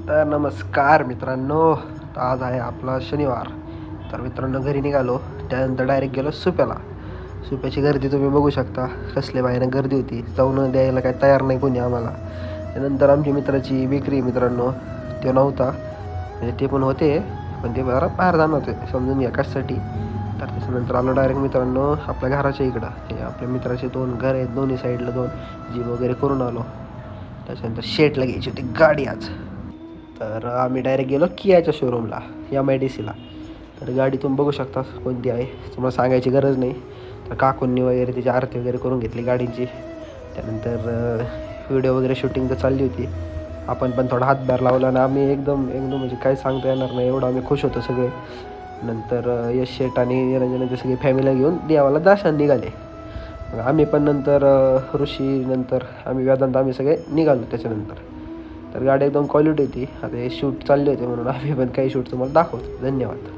तर नमस्कार मित्रांनो. तर आज आहे आपला शनिवार. तर मित्रांनो घरी निघालो, त्यानंतर डायरेक्ट गेलो सुप्याला. सुप्याची गर्दी तुम्ही बघू शकता, कसले बाहेर गर्दी होती. जाऊन द्यायला काही तयार नाही कोणी आम्हाला. त्यानंतर आमच्या मित्राची विक्री मित्रांनो, तो नव्हता म्हणजे ते पण होते, पण ते जरा बाहेर जाणार होते, समजून घ्या कशासाठी. तर त्याच्यानंतर आलो डायरेक्ट मित्रांनो आपल्या घराच्या इकडं. हे आपल्या मित्राचे 2 घर आहेत, दोन्ही साईडला 2 जिम वगैरे करून आलो. त्याच्यानंतर शेटला घ्यायची होती गाडी आज. तर आम्ही डायरेक्ट गेलो कियाच्या शोरूमला, MIDCला. तर गाडी तुम्ही बघू शकता कोणती आहे, तुम्हाला सांगायची गरज नाही. तर काकूंनी वगैरे तिची आरती वगैरे करून घेतली गाडीची. त्यानंतर व्हिडिओ वगैरे शूटिंग तर चालली होती. आपण पण थोडा हातभार लावला आणि आम्ही एकदम एकदम म्हणजे काय सांगता येणार नाही, एवढं आम्ही खुश होतो सगळे. नंतर यश शेट आणि निरंजनाची सगळी फॅमिली घेऊन देवाला दर्शन निघाले. मग आम्ही पण नंतर ऋषी, नंतर आम्ही वेदांत, आम्ही सगळे निघालो त्याच्यानंतर. तर गाडी एकदम क्वालिटी होती. आता हे शूट चालले होते म्हणून आम्ही पण काही शूट तुम्हाला दाखवतो. धन्यवाद.